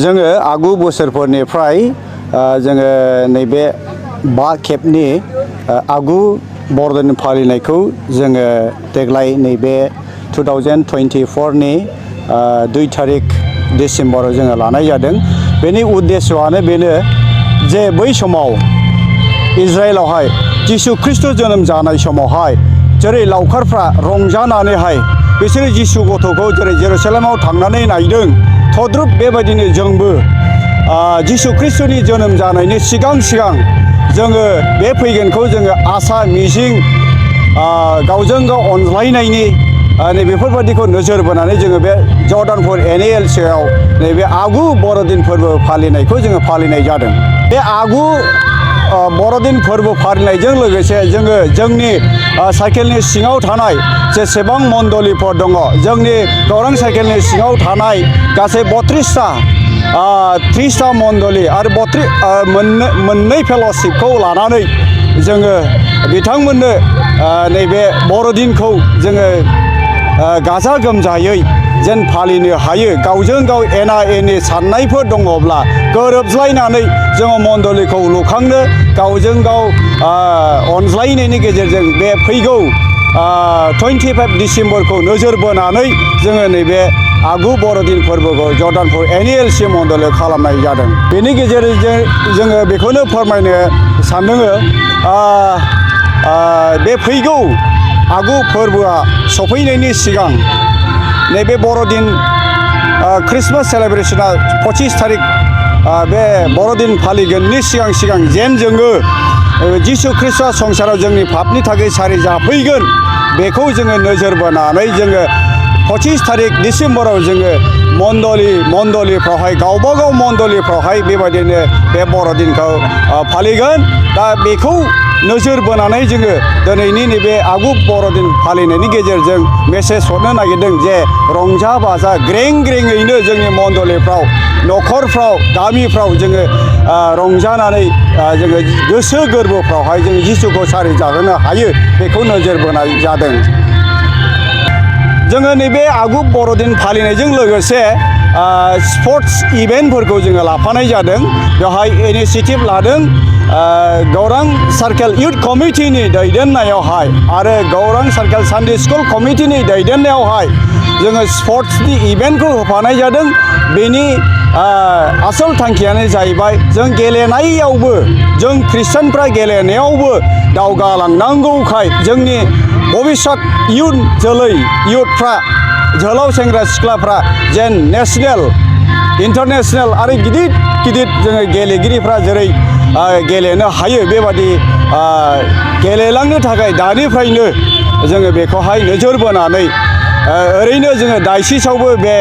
जोङो आगु बोसोरफोरनिफ्राय जोङो नैबे 5 खेबनि आगु बरदिन फालिनायखौ जोङो देग्लाय नैबे 2024 नि 2 तारिख डिसेम्बराव जोङो लानाय जादों। बेनि उद्देश्यआनो बेनो जे बै समाव इजराइलावहाय जिसु ख्रिस्ट जोनोम जानाय समावहाय जेरै लावखारफ्रा रंजानानैहाय बिसोरो जिसु गथ'खौ जेरै जेरुसालेमाव थांनानै नायदों, तद्रुप बेबायदिनो जोंबो जिसु ख्रिस्टनि जोनोम जानायनि सिगां जोङो बे फैगोनखौ जोङो आसा मिजिं गावजों गाव अनज्लायनायनि बेफोरबायदिखौ नोजोर बोनानै जोङो बे जर्डानपुर NALCआव नैबे आगु बरदिन फोरबो फालिनायखौ जोङो फालिनाय जादों। बे आगु बरदिन फोरबो फालिनायजों लोगोसे जोङो जोंनि साइकेलनि सिङाव थानाय जेसेबां मण्डलिफोर दङ, जोंनि गौरां साइकेलनि सिङाव थानाय गासै 30टा मण्डलि आरो मोननै फेल'शिपखौ लानानै जोङो बिथांमोननो नैबे बरदिनखौ जोङो गाजा गोमजायै जेन फालिनो हायो। गावजों गाव एना एनि साननायफोर दङब्ला गोरोबज्लायनानै जोङो मण्डलिखौ लुखांनो गावजों गाव अनज्लायनायनि गेजेरजों बे फैगौ 25 डिसेम्बरखौ नोजोर बोनानै जोङो नैबे आगु बरदिन फोरबोखौ जर्डानपुर NALC मण्डलियाव खालामनाय जादों। बेनि गेजेरजों जोङो बेखौनो फोरमायनो सानदों बे फैगौ आगु फोरबोआ सफैनायनि सिगां नैबे बरदिन क्रिसमास सेलेब्रेशना 25 तारिख बे बरदिन फालिगोननि सिगां जेन जोङो जिसु ख्रिस्टआ संसाराव जोंनि पापनि थाखाय सारि जाफैगोन, बेखौ जोङो नोजोर बोनानै जोङो 25 तारिख डिसेम्बराव जोङो मण्डलिफ्रावहाय गावबागाव मण्डलिफ्रावहाय बेबायदिनो बे बरदिनखौ फालिगोन। दा बेखौ नोजोर बोनानै जोङो दिनैनि नैबे आगु बरदिन फालिनायनि गेजेरजों मेसेज हरनो नागिरदों जे रंजा बाजा ग्रें-ग्रेङैनो जोंनि मण्डलिफ्राव, न'खरफ्राव, गामिफ्राव जोङो रंजानानै जोङो गोसो गोरबोफ्रावहाय जों जिसुखौ सारि जाहोनो हायो, बेखौ नोजोर बोनाय जादों। जोङो नैबे आगु बरदिन फालिनायजों लोगोसे स्पर्ट्स इभेन्टफोरखौ जोङो लाफानाय जादों। बेवहाय इनिशिएटिभ लादों गौरां सार्केल इउथ कमिटिनि दैदेननायावहाय आरो गौरां सार्केल सानडे स्कुल कमिटिनि दैदेननायावहाय जोङो स्पर्ट्सनि इभेन्टखौ होफानाय जादों। बेनि आसल थांखियानो जाहैबाय जों गेलेनायावबो, जों खृष्टानफ्रा गेलेनायावबो दावगालांनांगौखाय जोंनि भबिष्यत इयुन जोलै इयुथफ्रा, जोहोलाव सेंग्रा सिख्लाफ्रा जेन नेसनेल, इन्टारनेसनेल आरो गिदिर जोङो गेलेगिरिफ्रा जेरै गेलेनो हायो, बेबादि गेलेलांनो थाखाय दानिफ्रायनो जोङो बेखौहाय नोजोर बोनानै ओरैनो जोङो डायसिसावबो बे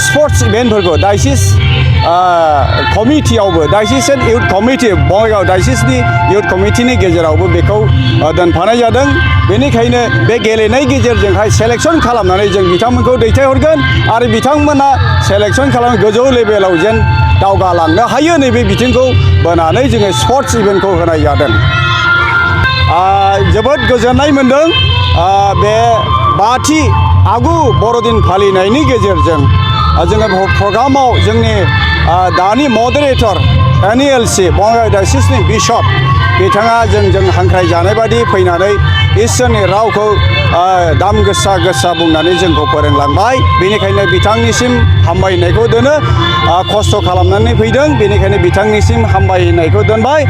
स्पर्ट्स इभेन्टफोरखौ डायसिस कमिटियावबो, diocese and youth committee Bongaigaon डायसिसनि इउथ कमिटिनि गेजेरावबो बेखौ दोनफानाय जादों। बेनिखायनो बे गेलेनाय गेजेरजोंहाय सेलेक्सन खालामनानै जों बिथांमोनखौ दैथायहरगोन आरो बिथांमोना सेलेक्सन खालामनानै गोजौ लेभेलाव जेन दावगालांनो हायो, नैबे बिथिंखौ बोनानै जोङो स्पर्ट्स इभेन्टखौ होनाय जादों। जोबोद गोजोननाय मोनदों बे 5थि आगु बरदिन फालिनायनि गेजेरजों जोङो प्रग्रामाव जोंनि दानि मडारेटर NALC बङाइगाव डायसिसनि बिशप बिथाङा जोंजों हांख्रायजानाय बादि फैनानै इसोरनि रावखौ दाम गोसा बुंनानै जोंखौ फोरोंलांबाय। बेनिखायनो बिथांनिसिम हामबायनायखौ दोनो। खस्थ' खालामनानै फैदों, बेनिखायनो बिथांनिसिम हामबायनायखौ दोनबाय।